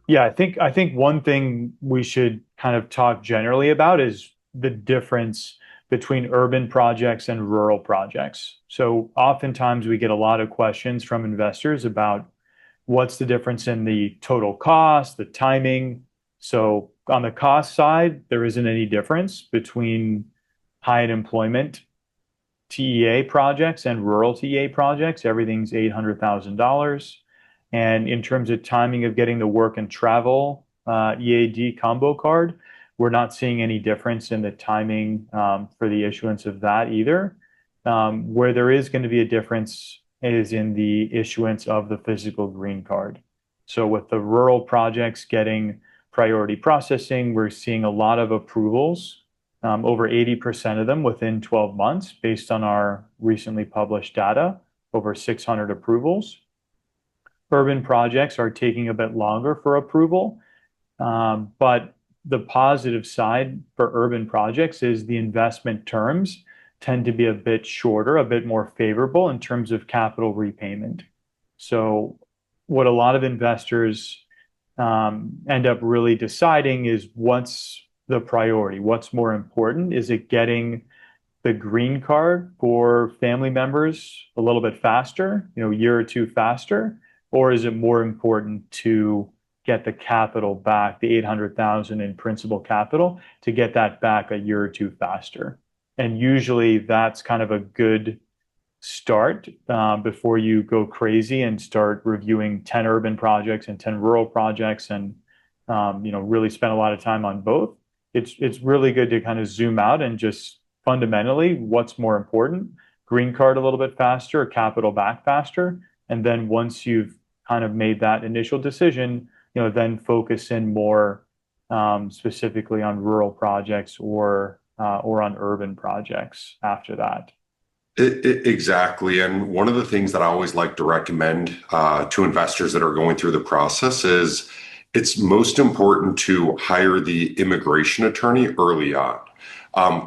Yeah, I think one thing we should kind of talk generally about is the difference between urban projects and rural projects. So oftentimes we get a lot of questions from investors about what's the difference in the total cost, the timing. So on the cost side, there isn't any difference between high employment TEA projects and rural TEA projects. Everything's $800,000. And in terms of timing of getting the work and travel EAD combo card, we're not seeing any difference in the timing for the issuance of that either. Where there is going to be a difference is in the issuance of the physical green card. So with the rural projects getting priority processing, we're seeing a lot of approvals, over 80% of them within 12 months, based on our recently published data, over 600 approvals. Urban projects are taking a bit longer for approval, but the positive side for urban projects is the investment terms tend to be a bit shorter, a bit more favorable in terms of capital repayment. So, what a lot of investors end up really deciding is what's the priority, what's more important? Is it getting the green card for family members a little bit faster, a year or two faster, or is it more important to get the capital back, the 800,000 in principal capital, to get that back a year or two faster? And usually that's kind of a good start before you go crazy and start reviewing 10 urban projects and 10 rural projects and really spend a lot of time on both. It's really good to kind of zoom out and just fundamentally what's more important, green card a little bit faster, or capital back faster. And then once you've kind of made that initial decision, then focus in more specifically on rural projects or on urban projects after that. Exactly. And one of the things that I always like to recommend to investors that are going through the process is it's most important to hire the immigration attorney early on.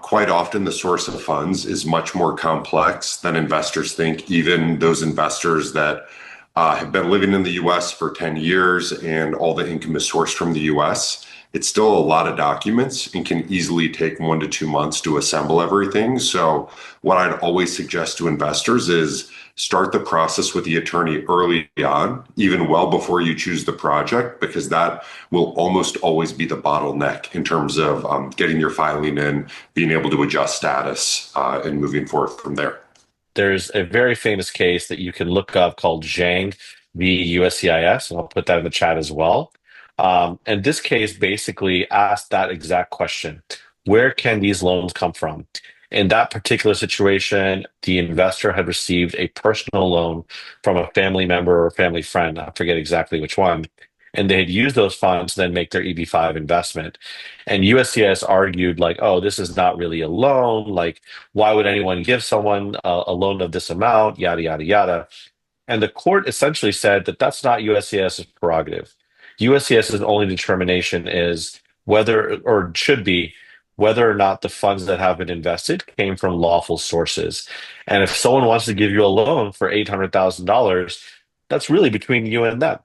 Quite often, the source of funds is much more complex than investors think, even those investors that have been living in the US for 10 years and all the income is sourced from the US. It's still a lot of documents and can easily take 1 to 2 months to assemble everything. So, what I'd always suggest to investors is start the process with the attorney early on, even well before you choose the project, because that will almost always be the bottleneck in terms of getting your filing in, being able to adjust status, and moving forth from there. There's a very famous case that you can look up called Zhang v. USCIS, and I'll put that in the chat as well. And this case basically asked that exact question. Where can these loans come from? In that particular situation, the investor had received a personal loan from a family member or family friend. I forget exactly which one. And they had used those funds to then make their EB-5 investment. And USCIS argued, like, oh, this is not really a loan. Like, why would anyone give someone a loan of this amount? Yada, yada, yada. And the court essentially said that that's not USCIS's prerogative. USCIS's only determination is whether, or should be, whether or not the funds that have been invested came from lawful sources. And if someone wants to give you a loan for $800,000, that's really between you and them.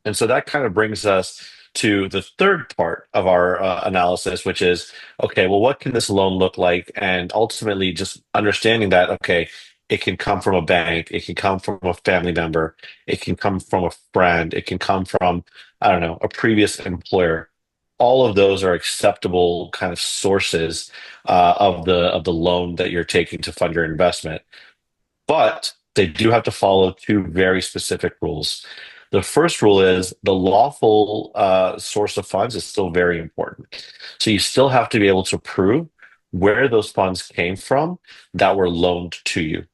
And so that kind of brings us to the third part of our analysis, which is, okay, well, what can this loan look like? And ultimately, just understanding that, okay, it can come from a bank, it can come from a family member, it can come from a friend, it can come from, I don't know, a previous employer. All of those are acceptable kind of sources of the loan that you're taking to fund your investment. But they do have to follow two very specific rules. The first rule is the lawful source of funds is still very important. So you still have to be able to prove where those funds came from that were loaned to you.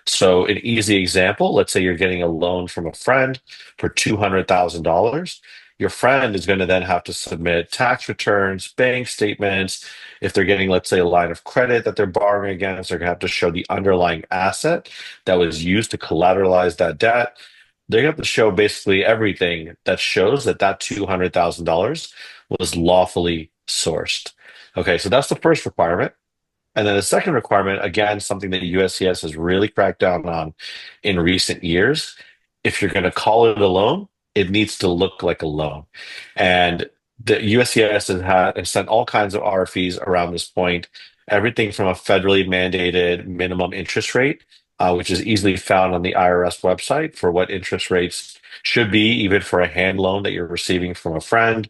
So, an easy example, let's say you're getting a loan from a friend for $200,000. Your friend is going to then have to submit tax returns, bank statements. If they're getting, let's say, a line of credit that they're borrowing against, they're going to have to show the underlying asset that was used to collateralize that debt. They have to show basically everything that shows that that $200,000 was lawfully sourced. Okay, so that's the first requirement. And then the second requirement, again, something that USCIS has really cracked down on in recent years, if you're going to call it a loan, it needs to look like a loan. And the USCIS has sent all kinds of RFEs around this point, everything from a federally mandated minimum interest rate, which is easily found on the IRS website for what interest rates should be, even for a hand loan that you're receiving from a friend.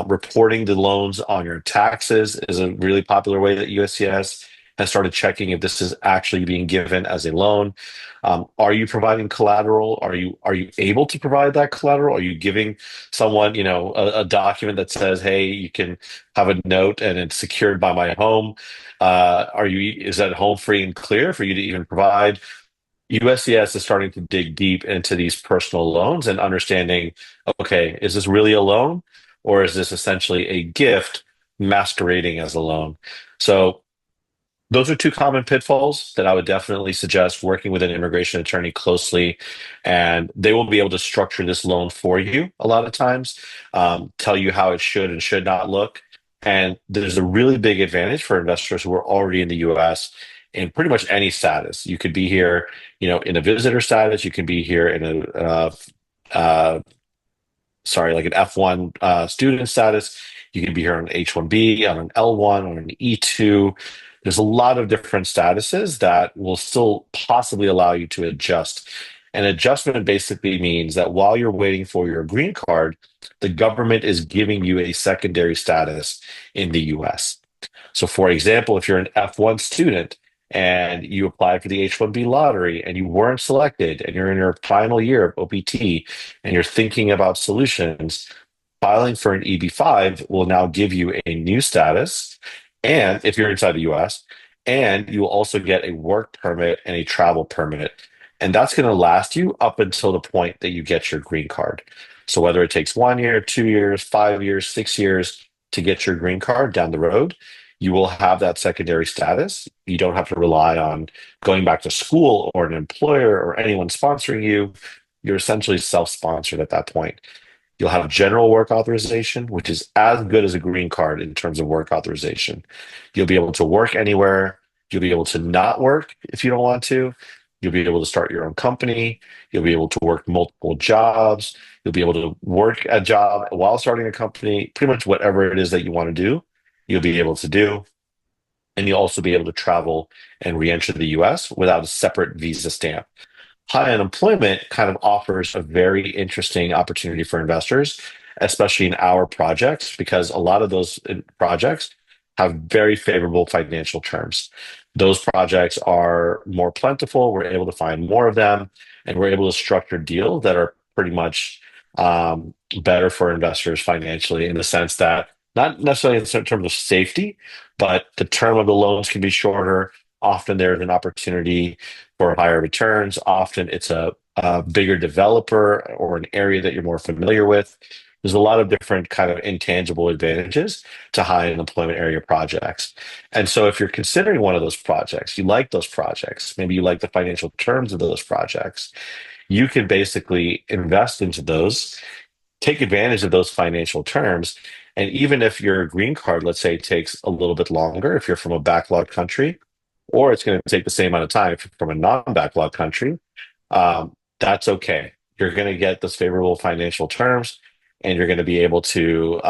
Reporting the loans on your taxes is a really popular way that USCIS has started checking if this is actually being given as a loan. Are you providing collateral? Are you able to provide that collateral? Are you giving someone, a document that says, "Hey, you can have a note and it's secured by my home"? Is that home free and clear for you to even provide? USCIS is starting to dig deep into these personal loans and understanding, okay, is this really a loan, or is this essentially a gift masquerading as a loan? So those are two common pitfalls that I would definitely suggest working with an immigration attorney closely, and they will be able to structure this loan for you a lot of times, tell you how it should and should not look. And there's a really big advantage for investors who are already in the US in pretty much any status. You could be here, in a visitor status. You can be here in uh, like an F1 student status. You can be here on an H1B, on an L1, on an E2. There's a lot of different statuses that will still possibly allow you to adjust. An adjustment basically means that while you're waiting for your green card, the government is giving you a secondary status in the US. So, for example, if you're an F1 student and you apply for the H1B lottery and you weren't selected and you're in your final year of OPT and you're thinking about solutions, filing for an EB-5 will now give you a new status. And if you're inside the US, and you will also get a work permit and a travel permit. And that's going to last you up until the point that you get your green card. So whether it takes 1 year, 2 years, 5 years, 6 years to get your green card down the road, you will have that secondary status. You don't have to rely on going back to school or an employer or anyone sponsoring you. You're essentially self-sponsored at that point. You'll have general work authorization, which is as good as a green card in terms of work authorization. You'll be able to work anywhere. You'll be able to not work if you don't want to. You'll be able to start your own company. You'll be able to work multiple jobs. You'll be able to work a job while starting a company. Pretty much whatever it is that you want to do, you'll be able to do. And you'll also be able to travel and re-enter the US without a separate visa stamp. High unemployment kind of offers a very interesting opportunity for investors, especially in our projects, because a lot of those projects have very favorable financial terms. Those projects are more plentiful. We're able to find more of them, and we're able to structure deals that are pretty much better for investors financially in the sense that not necessarily in terms of safety, but the term of the loans can be shorter. Often there's an opportunity for higher returns. Often it's a bigger developer or an area that you're more familiar with. There's a lot of different kind of intangible advantages to high unemployment area projects. And so if you're considering one of those projects, you like those projects, maybe you like the financial terms of those projects, you can basically invest into those, take advantage of those financial terms. And even if your green card, let's say, takes a little bit longer, if you're from a backlog country, or it's going to take the same amount of time if you're from a non-backlog country, that's okay. You're going to get those favorable financial terms, and you're going to be able to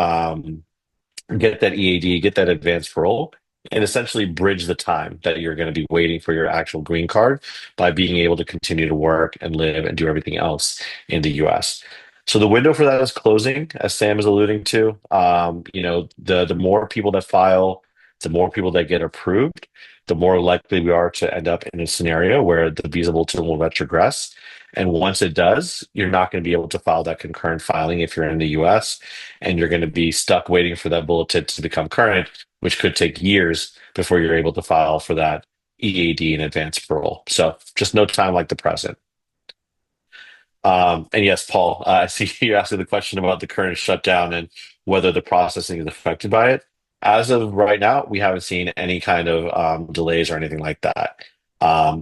get that EAD, get that advanced parole, and essentially bridge the time that you're going to be waiting for your actual green card by being able to continue to work and live and do everything else in the US. So the window for that is closing, as Sam is alluding to. The more people that file, the more people that get approved, the more likely we are to end up in a scenario where the visa bulletin will retrogress. And once it does, you're not going to be able to file that concurrent filing if you're in the US, and you're going to be stuck waiting for that bulletin to become current, which could take years before you're able to file for that EAD and advanced parole. So just no time like the present. And yes, Paul, I see you asking the question about the current shutdown and whether the processing is affected by it. As of right now, we haven't seen any kind of delays or anything like that.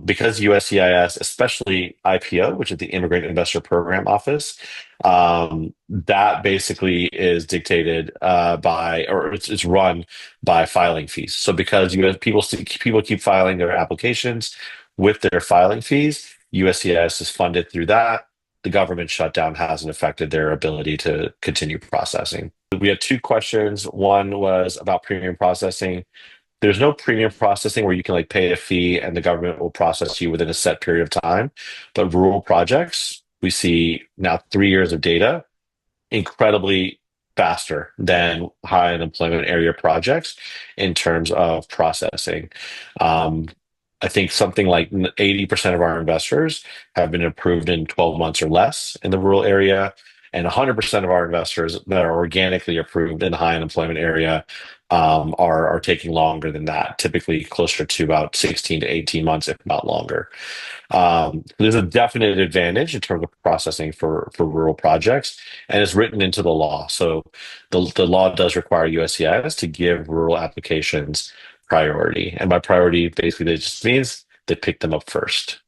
Because USCIS, especially IPO, which is the Immigrant Investor Program Office, that basically is dictated or it's run by filing fees. So because people keep filing their applications with their filing fees, USCIS is funded through that. the government shutdown hasn't affected their ability to continue processing. We had two questions. One was about premium processing. There's no premium processing where you can like pay a fee and the government will process you within a set period of time. But rural projects, we see now 3 years of data incredibly faster than high unemployment area projects in terms of processing. Um, I think something like 80% of our investors have been approved in 12 months or less in the rural area, and 100% of our investors that are organically approved in the high unemployment area are taking longer than that, typically closer to about 16 to 18 months, if not longer. There's a definite advantage in terms of processing for rural projects, and it's written into the law. So the law does require USCIS to give rural applications priority. And by priority, basically, it just means they pick them up first.